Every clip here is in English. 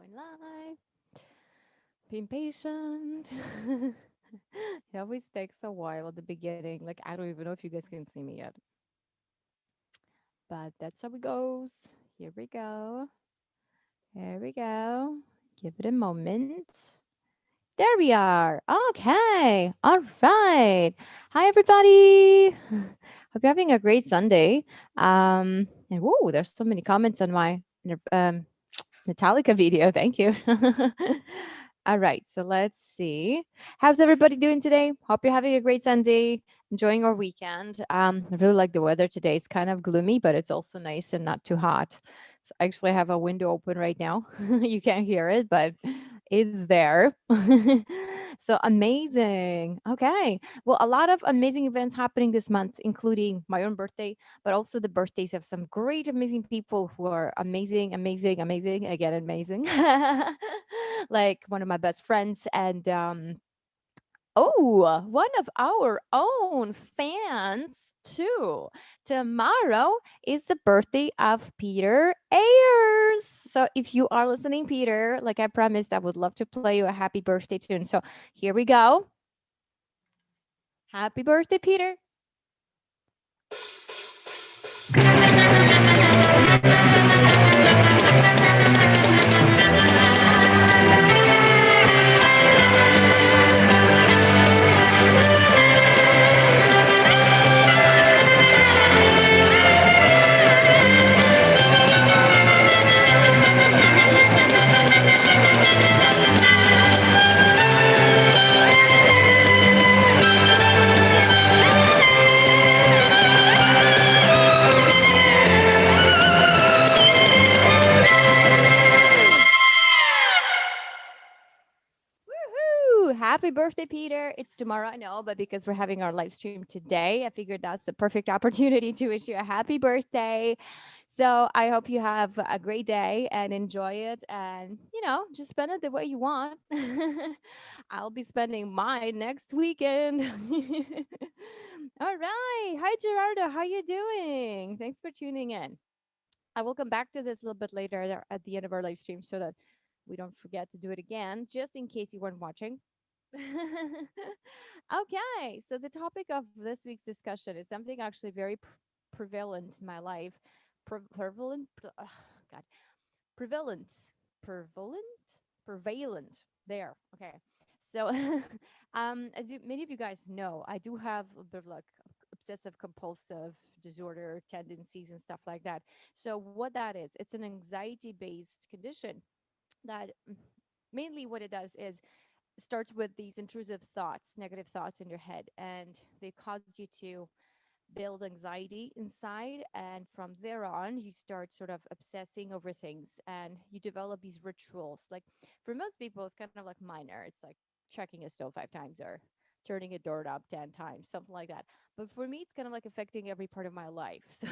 going live. Being patient. It always takes a while at the beginning. Like, I don't even know if you guys can see me yet. But that's how it goes. Here we go. Here we go. Give it a moment. There we are. Okay. All right. Hi, everybody. Hope you're having a great Sunday. And whoa, there's so many comments on my Metallica video. Thank you. All right. So let's see. How's everybody doing today? Hope you're having a great Sunday, enjoying our weekend. I really like the weather today. It's kind of gloomy, but it's also nice and not too hot. So I actually have a window open right now. You can't hear it, but it's there. So amazing. Okay. Well, a lot of amazing events happening this month, including my own birthday, but also the birthdays of some great, amazing people who are amazing, amazing, amazing, again, amazing. Like one of my best friends and oh, one of our own fans too. Tomorrow is the birthday of Peter Ayers. So if you are listening, Peter, like I promised, I would love to play you a happy birthday tune. So here we go. Happy birthday, Peter. Woohoo! Happy birthday, Peter. It's tomorrow, I know, but because we're having our live stream today, I figured that's the perfect opportunity to wish you a happy birthday. So I hope you have a great day and enjoy it and, just spend it the way you want. I'll be spending mine next weekend. All right. Hi, Gerardo. How you doing? Thanks for tuning in. I will come back to this a little bit later at the end of our live stream so that we don't forget to do it again, just in case you weren't watching. Okay, so the topic of this week's discussion is something actually very prevalent in my life. Prevalent? God. Prevalent. Prevalent? Prevalent. There. Okay. So, as many of you guys know, I do have a bit of like obsessive compulsive disorder tendencies and stuff like that. So, what that is, it's an anxiety based condition that mainly what it does is starts with these intrusive thoughts, negative thoughts in your head, and they cause you to build anxiety inside. And from there on, you start sort of obsessing over things and you develop these rituals. Like for most people, it's kind of like minor. It's like checking a stove 5 times or turning a doorknob 10 times, something like that. But for me, it's kind of like affecting every part of my life. So,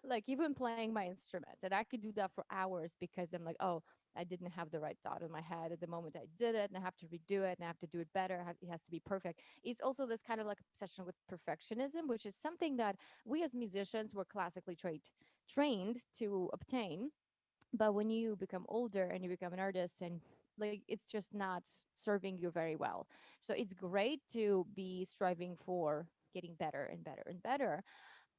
like even playing my instrument, and I could do that for hours because I'm like, oh, I didn't have the right thought in my head at the moment I did it, and I have to redo it, and I have to do it better. It has to be perfect. It's also this kind of like obsession with perfectionism, which is something that we as musicians were classically trained to obtain. But when you become older and you become an artist and like it's just not serving you very well. So it's great to be striving for getting better and better and better,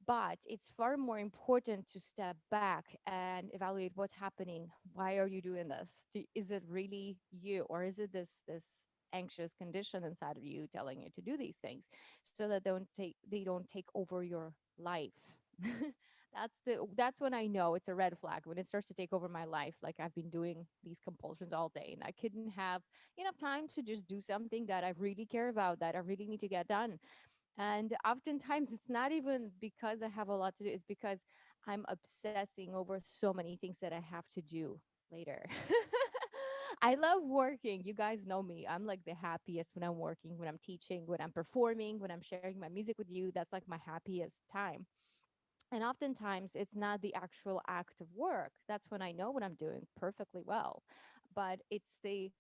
but it's far more important to step back and evaluate what's happening. Why are you doing this? Is it really you, or is it this anxious condition inside of you telling you to do these things so that they don't take over your life? That's when I know it's a red flag, when it starts to take over my life. Like I've been doing these compulsions all day and I couldn't have enough time to just do something that I really care about, that I really need to get done. And oftentimes it's not even because I have a lot to do, it's because I'm obsessing over so many things that I have to do later. I love working. You guys know me. I'm like the happiest when I'm working, when I'm teaching, when I'm performing, when I'm sharing my music with you. That's like my happiest time. And oftentimes it's not the actual act of work. That's when I know what I'm doing perfectly well. But it's the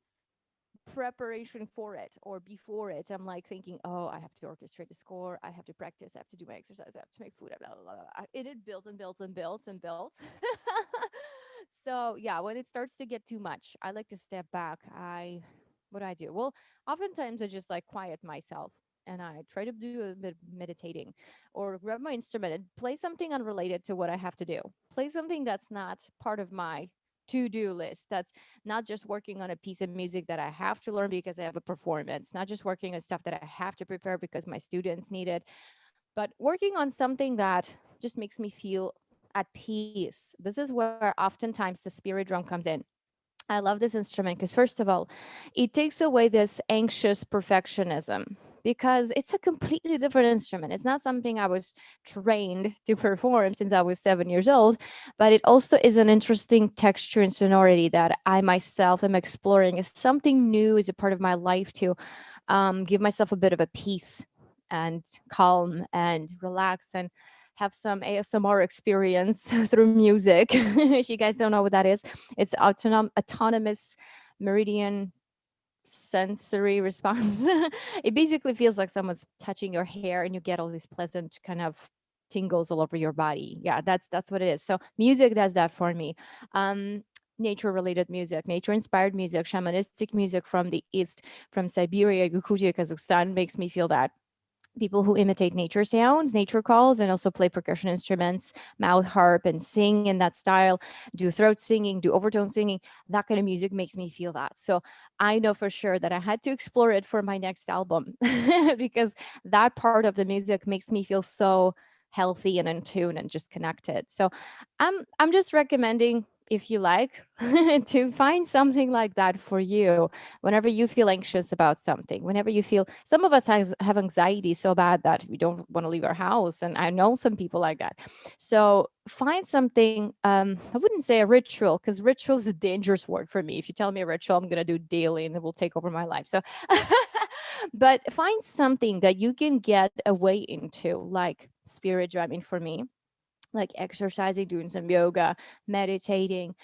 preparation for it or before it. I'm like thinking, oh, I have to orchestrate the score, I have to practice, I have to do my exercise, I have to make food, blah, blah, blah, blah. And it builds and builds and builds and builds. So yeah, when it starts to get too much, I like to step back. What do I do? Well, oftentimes I just like quiet myself and I try to do a bit of meditating or grab my instrument and play something unrelated to what I have to do. Play something that's not part of my to-do list. That's not just working on a piece of music that I have to learn because I have a performance, not just working on stuff that I have to prepare because my students need it, but working on something that just makes me feel at peace. This is where oftentimes the spirit drum comes in. I love this instrument because, first of all, it takes away this anxious perfectionism because it's a completely different instrument. It's not something I was trained to perform since I was 7 years old, but it also is an interesting texture and sonority that I myself am exploring as something new, as a part of my life to give myself a bit of a peace and calm and relax and have some ASMR experience through music. If you guys don't know what that is, it's autonomous meridian sensory response. It basically feels like someone's touching your hair and you get all these pleasant kind of tingles all over your body. Yeah, that's what it is. So music does that for me. Um, nature related music, nature inspired music, shamanistic music from the east, from Siberia, Yakutia, Kazakhstan makes me feel that. People who imitate nature sounds, nature calls, and also play percussion instruments, mouth harp, and sing in that style, do throat singing, do overtone singing. That kind of music makes me feel that. So I know for sure that I had to explore it for my next album because that part of the music makes me feel so healthy and in tune and just connected. So I'm just recommending, if you like, to find something like that for you whenever you feel anxious about something, whenever you feel, some of us have anxiety so bad that we don't want to leave our house, and I know some people like that. So find something, I wouldn't say a ritual, because ritual is a dangerous word for me. If you tell me a ritual, I'm going to do daily and it will take over my life. So but find something that you can get away into, like spirit drumming for me, like exercising, doing some yoga, meditating,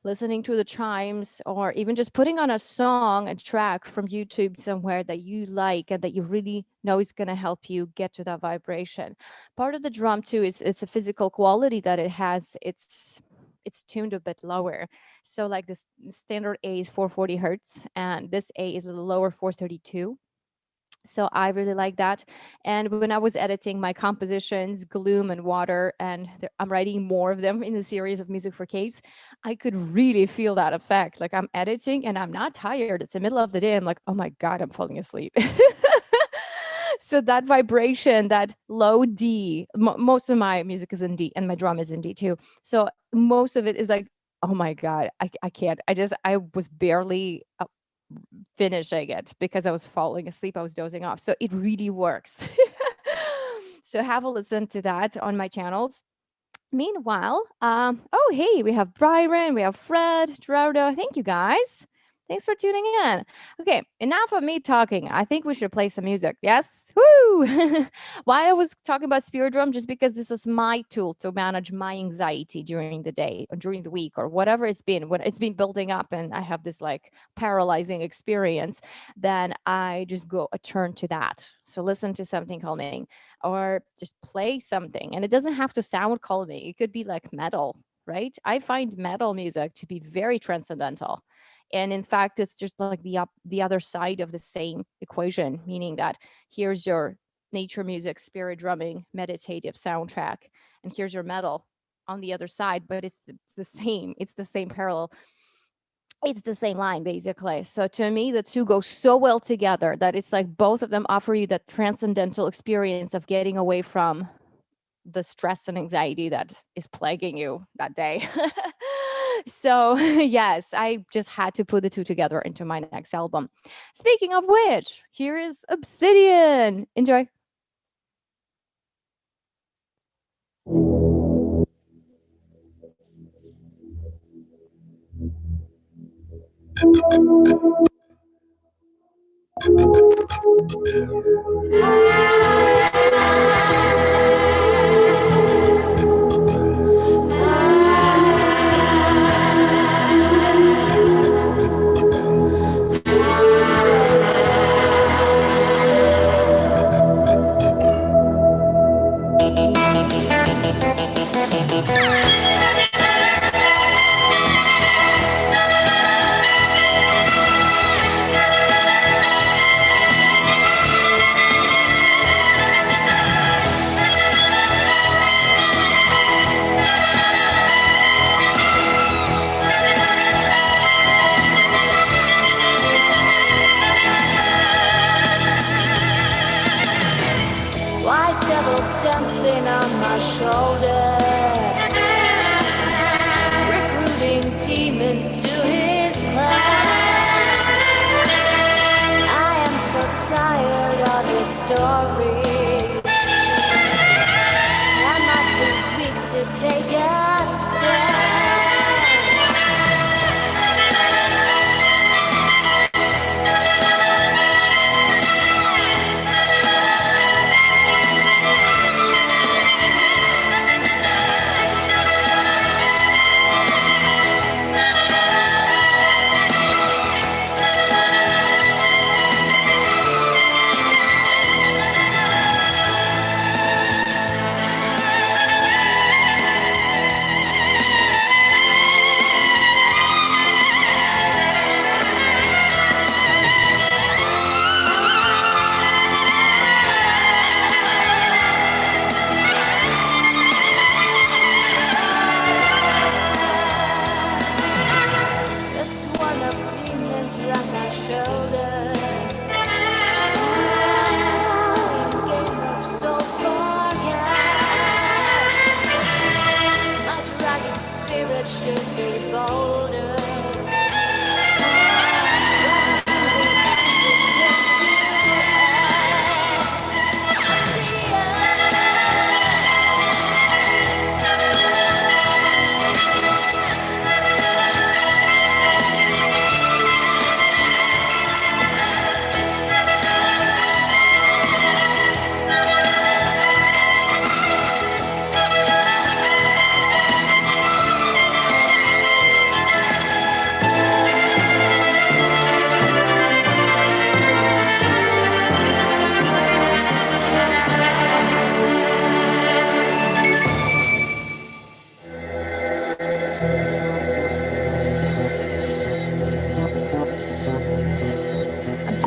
listening to the chimes, or even just putting on a song, a track from YouTube somewhere that you like and that you really know is going to help you get to that vibration. Part of the drum too is it's a physical quality that it has. It's tuned a bit lower. So like this standard A is 440 hertz and this A is a little lower, 432. So I really like that. And when I was editing my compositions, Gloom and Water, and I'm writing more of them in the series of Music for Caves, I could really feel that effect. Like I'm editing and I'm not tired. It's the middle of the day. I'm like, oh my God, I'm falling asleep. So that vibration, that low D, most of my music is in D and my drum is in D too. So most of it is like, oh my God, I can't. I was barely finishing it because I was falling asleep. I was dozing off. So it really works. So have a listen to that on my channels. Meanwhile, oh, hey, we have Byron, we have Fred, Gerardo. Thank you guys. Thanks for tuning in. Okay, enough of me talking. I think we should play some music. Yes? Woo! Why I was talking about spirit drum, just because this is my tool to manage my anxiety during the day or during the week or whatever it's been, when it's been building up and I have this like paralyzing experience, then I just go a turn to that. So listen to something calming or just play something. And it doesn't have to sound calming. It could be like metal, right? I find metal music to be very transcendental. And in fact, it's just like the other side of the same equation, meaning that here's your nature music, spirit drumming, meditative soundtrack, and here's your metal on the other side, but it's the same. It's the same parallel, it's the same line basically. So to me, the two go so well together that it's like both of them offer you that transcendental experience of getting away from the stress and anxiety that is plaguing you that day. So yes, I just had to put the two together into my next album. Speaking of which, here is Obsidian. Enjoy. leads to his clan. I am so tired of his story. I'm not too weak to take a stand. The swarm of demons around my shoulder. This playing game of souls for cash. My dragon spirit should be bolder.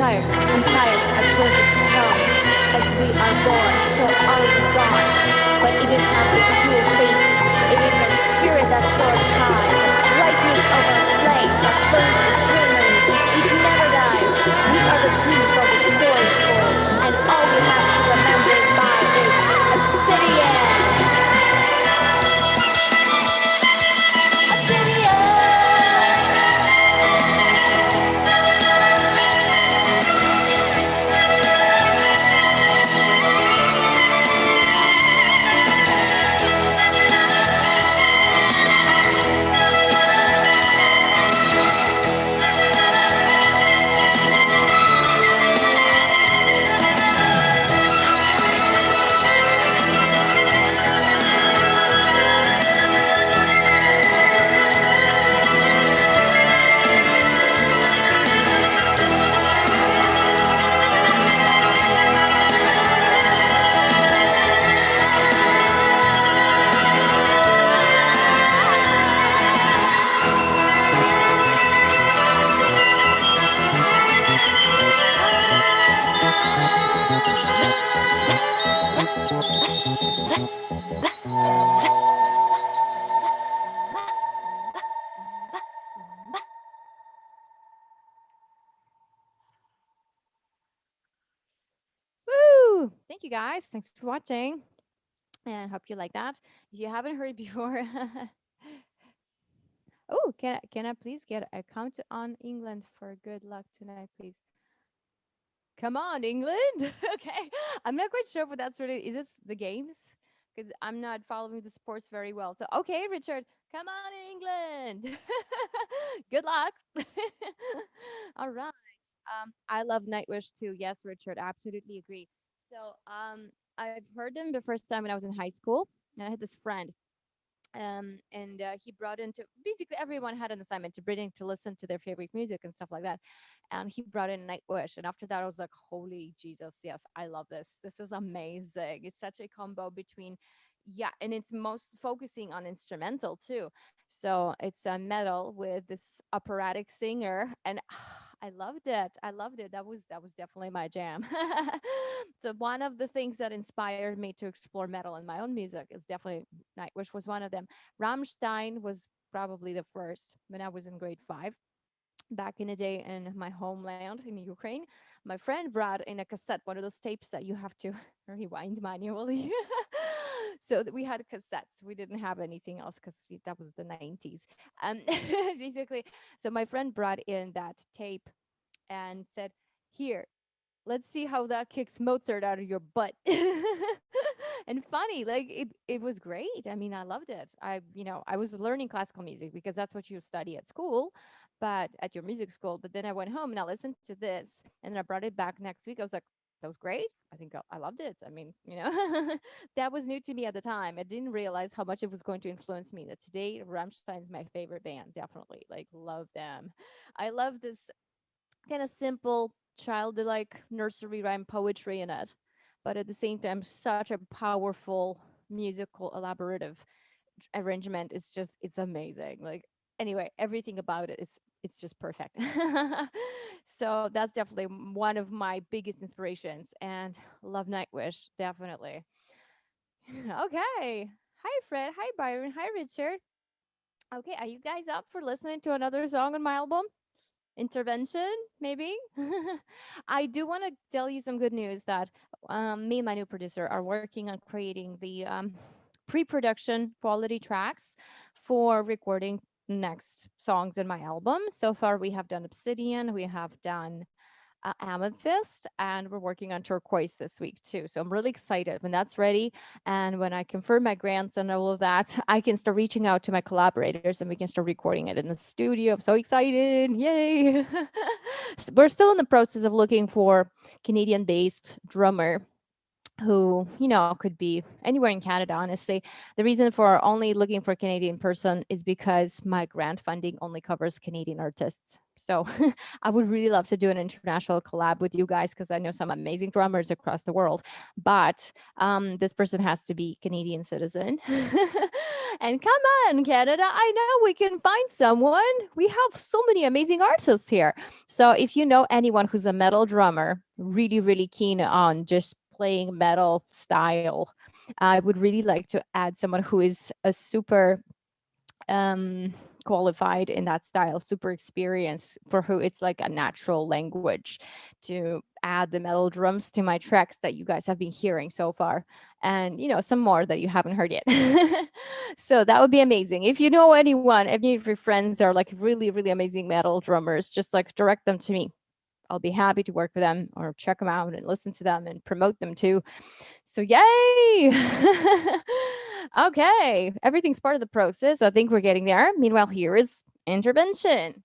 I'm tired of George's tone. As we are born, so are we gone. But it is not a cruel fate. It is our spirit that soars high. Brightness of our flame that burns eternally. It never dies. We are the proof of the story told. And all we have to remember it by is Obsidian. Woo! Thank you guys. Thanks for watching. And hope you like that. If you haven't heard before, oh, can I please get a count on England for good luck tonight, please? Come on, England. Okay. I'm not quite sure what that's really is. It the games? Because I'm not following the sports very well. So okay, Richard, come on, England. Good luck. All right. I love Nightwish too. Yes, Richard, absolutely agree. So I've heard them the first time when I was in high school, and I had this friend and he brought into basically everyone had an assignment to bring in to listen to their favorite music and stuff like that, and he brought in Nightwish, and after that I was like, holy Jesus, yes, I love this is amazing. It's such a combo between, yeah, and it's most focusing on instrumental too, so it's a metal with this operatic singer, and I loved it. That was definitely my jam. So one of the things that inspired me to explore metal in my own music is definitely Nightwish was one of them. Rammstein was probably the first when I was in grade 5 back in the day in my homeland in Ukraine. My friend brought in a cassette, one of those tapes that you have to rewind manually. So we had cassettes. We didn't have anything else because that was the 90s. Basically, so my friend brought in that tape and said, "Here, let's see how that kicks Mozart out of your butt." And funny, like it was great. I mean, I loved it. I was learning classical music because that's what you study at school, but at your music school. But then I went home and I listened to this, and then I brought it back next week. I was like, that was great. I think I loved it. I mean, that was new to me at the time. I didn't realize how much it was going to influence me. That today, Rammstein's my favorite band. Definitely, like, love them. I love this kind of simple, childlike nursery rhyme poetry in it, but at the same time, such a powerful musical elaborative arrangement. It's amazing. Like, anyway, everything about it is it's just perfect. So that's definitely one of my biggest inspirations, and love Nightwish, definitely. Okay. Hi, Fred. Hi, Byron. Hi, Richard. Okay, are you guys up for listening to another song on my album? Intervention, maybe. I do want to tell you some good news that me and my new producer are working on creating the pre-production quality tracks for recording next songs in my album. So far, we have done Obsidian, we have done amethyst, and we're working on turquoise this week too. So I'm really excited when that's ready. And when I confirm my grants and all of that, I can start reaching out to my collaborators and we can start recording it in the studio. I'm so excited. Yay. We're still in the process of looking for Canadian based drummer who could be anywhere in Canada. Honestly, the reason for only looking for a Canadian person is because my grant funding only covers Canadian artists. So I would really love to do an international collab with you guys because I know some amazing drummers across the world, but this person has to be Canadian citizen. And come on, Canada, I know we can find someone. We have so many amazing artists here. So if you know anyone who's a metal drummer, really, really keen on just playing metal style, I would really like to add someone who is a super qualified in that style, super experienced, for who it's like a natural language to add the metal drums to my tracks that you guys have been hearing so far, and some more that you haven't heard yet. So that would be amazing. If you know anyone, if any of your friends are like really, really amazing metal drummers, just like direct them to me. I'll be happy to work with them or check them out and listen to them and promote them too. So yay! Okay, everything's part of the process. I think we're getting there. Meanwhile, here is intervention.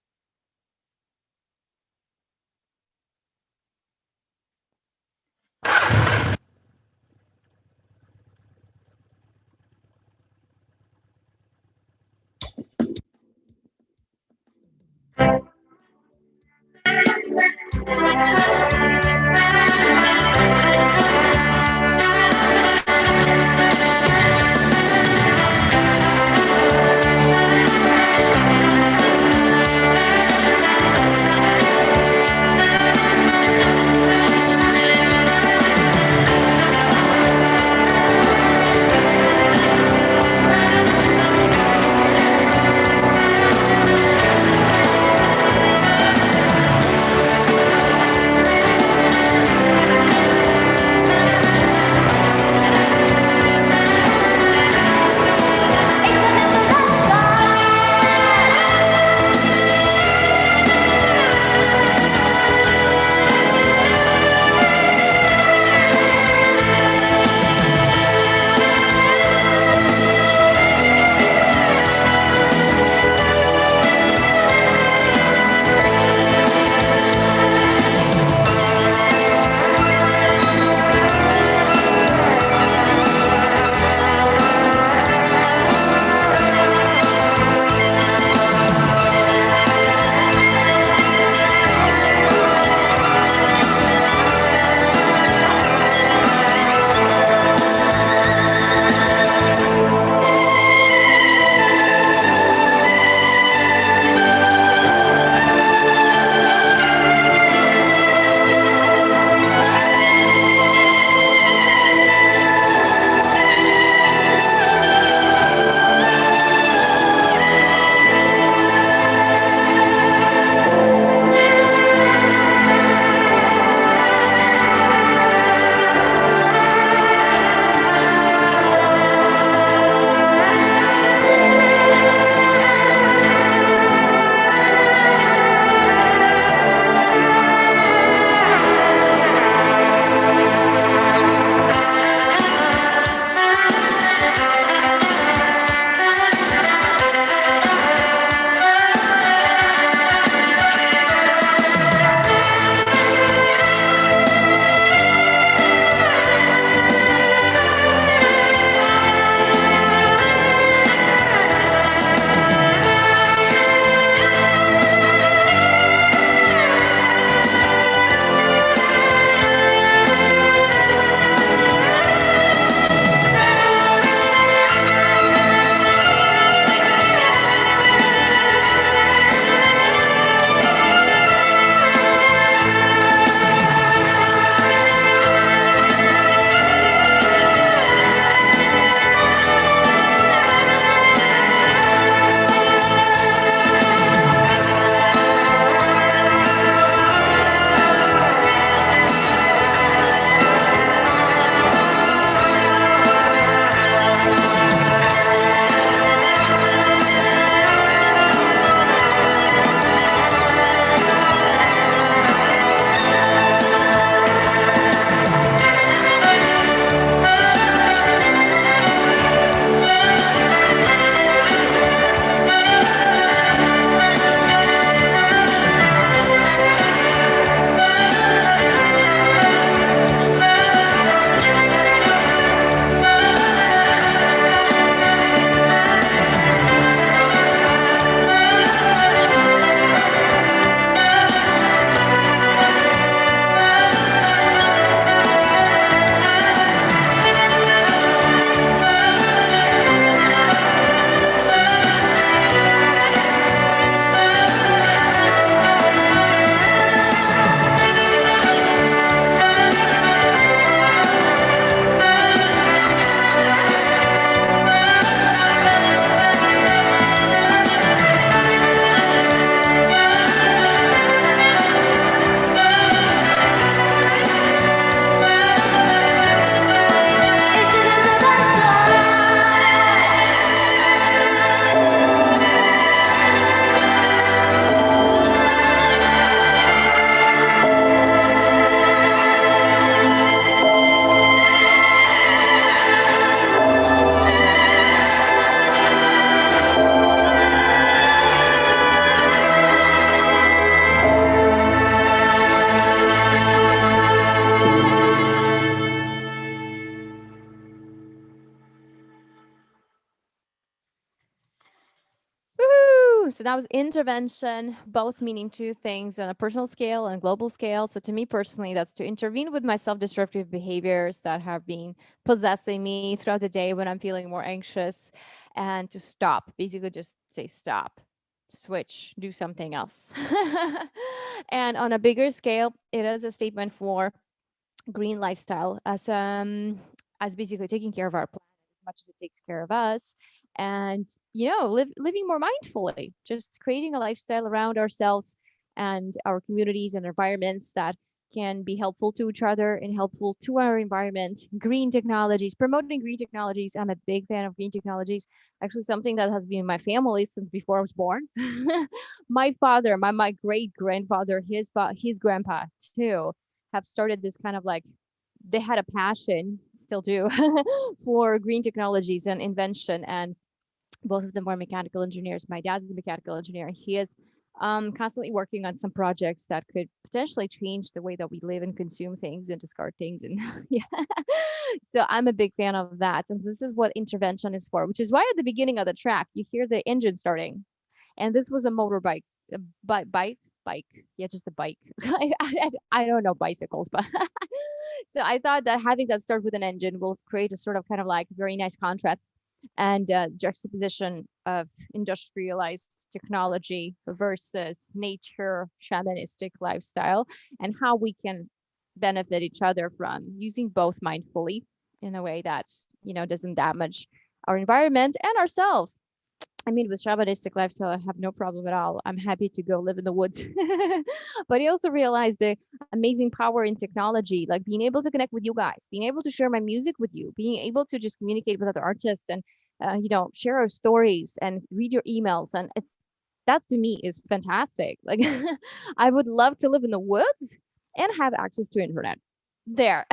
So that was intervention, both meaning two things on a personal scale and global scale. So to me personally, that's to intervene with my self-destructive behaviors that have been possessing me throughout the day when I'm feeling more anxious, and to stop, basically just say stop, switch, do something else. And on a bigger scale, it is a statement for green lifestyle as basically taking care of our planet as much as it takes care of us, and living more mindfully, just creating a lifestyle around ourselves and our communities and environments that can be helpful to each other and helpful to our environment. Green technologies, promoting green technologies. I'm a big fan of green technologies, actually something that has been in my family since before I was born. My father, my great grandfather, his grandpa too, have started this kind of like, they had a passion, still do, for green technologies and invention. And both of them were mechanical engineers. My dad's a mechanical engineer. He is constantly working on some projects that could potentially change the way that we live and consume things and discard things. And yeah, so I'm a big fan of that. And this is what intervention is for, which is why at the beginning of the track, you hear the engine starting. And this was a motorbike, a bike. Yeah, just a bike. I don't know bicycles, but so I thought that having that start with an engine will create a sort of kind of like very nice contrast and juxtaposition of industrialized technology versus nature shamanistic lifestyle, and how we can benefit each other from using both mindfully in a way that doesn't damage our environment and ourselves. I mean, with shamanistic lifestyle, I have no problem at all. I'm happy to go live in the woods. But I also realized the amazing power in technology, like being able to connect with you guys, being able to share my music with you, being able to just communicate with other artists and, share our stories and read your emails. And that to me is fantastic. Like, I would love to live in the woods and have access to internet there.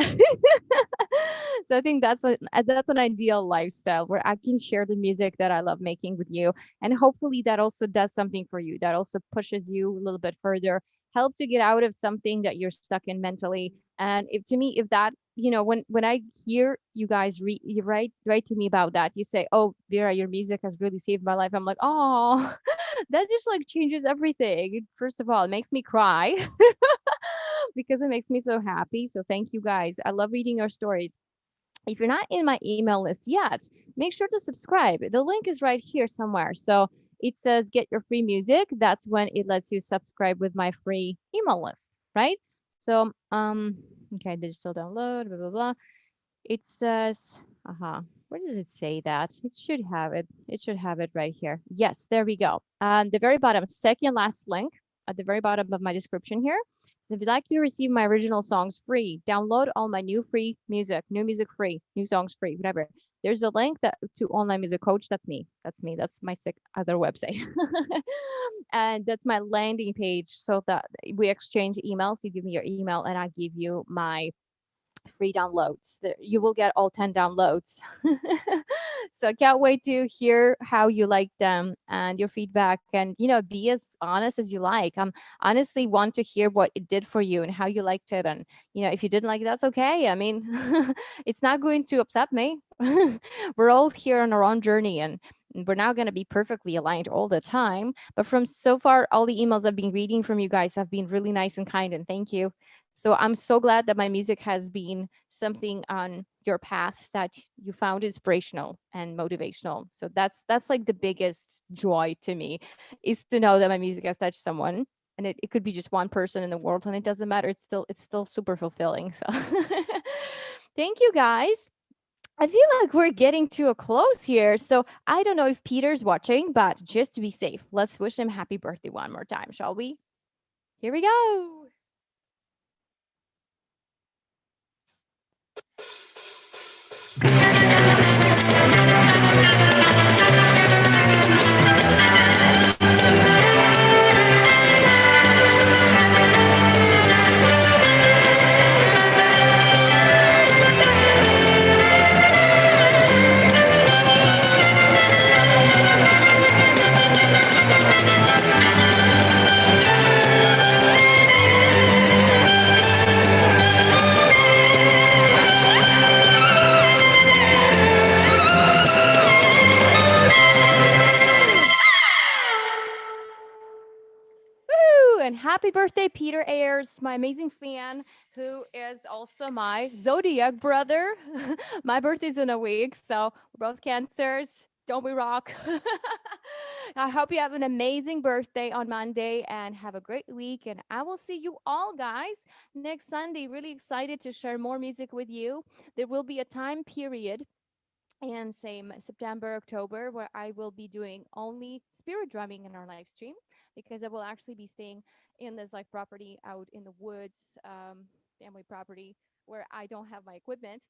So I think that's an ideal lifestyle where I can share the music that I love making with you, and hopefully that also does something for you. That also pushes you a little bit further, help to get out of something that you're stuck in mentally. And if to me, if that when I hear you guys you write to me about that, you say, "Oh, Vera, your music has really saved my life." I'm like, "Oh, that just like changes everything." First of all, it makes me cry because it makes me so happy. So thank you guys. I love reading your stories. If you're not in my email list yet, make sure to subscribe. The link is right here somewhere. So it says get your free music. That's when it lets you subscribe with my free email list, right? So, okay, digital download, blah, blah, blah. It says, where does it say that? It should have it. It should have it right here. Yes, there we go. The very bottom, second last link at the very bottom of my description here. So if you'd like to receive my original songs free, download all my new music free, new songs free, whatever. There's a link to Online Music Coach. That's me. That's my sick other website. And that's my landing page, so that we exchange emails. You give me your email and I give you my free downloads. You will get all 10 downloads. So I can't wait to hear how you like them and your feedback, and be as honest as you like. I'm honestly want to hear what it did for you and how you liked it. And if you didn't like it, that's okay. I mean, it's not going to upset me. We're all here on our own journey, and we're not going to be perfectly aligned all the time. But from so far, all the emails I've been reading from you guys have been really nice and kind, and thank you. So I'm so glad that my music has been something on your path that you found inspirational and motivational. So that's like the biggest joy to me, is to know that my music has touched someone. And it could be just one person in the world, and it doesn't matter. It's still super fulfilling. So thank you guys. I feel like we're getting to a close here. So I don't know if Peter's watching, but just to be safe, let's wish him happy birthday one more time, shall we? Here we go. And happy birthday, Peter Ayers, my amazing fan, who is also my zodiac brother. My birthday's in a week, so we're both cancers. Don't we rock? I hope you have an amazing birthday on Monday and have a great week. And I will see you all, guys, next Sunday. Really excited to share more music with you. There will be a time period and same September, October, where I will be doing only spirit drumming in our live stream because I will actually be staying in this like property out in the woods, family property where I don't have my equipment,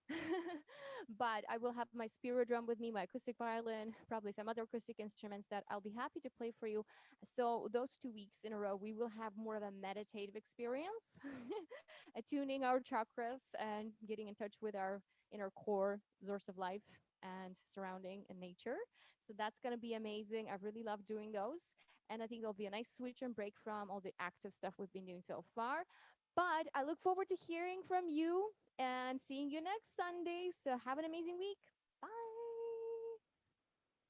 but I will have my spirit drum with me, my acoustic violin, probably some other acoustic instruments that I'll be happy to play for you. So those 2 weeks in a row, we will have more of a meditative experience, attuning our chakras and getting in touch with our inner core source of life and surrounding in nature. So that's going to be amazing. I really love doing those. And I think it'll be a nice switch and break from all the active stuff we've been doing so far. But I look forward to hearing from you and seeing you next Sunday. So have an amazing week.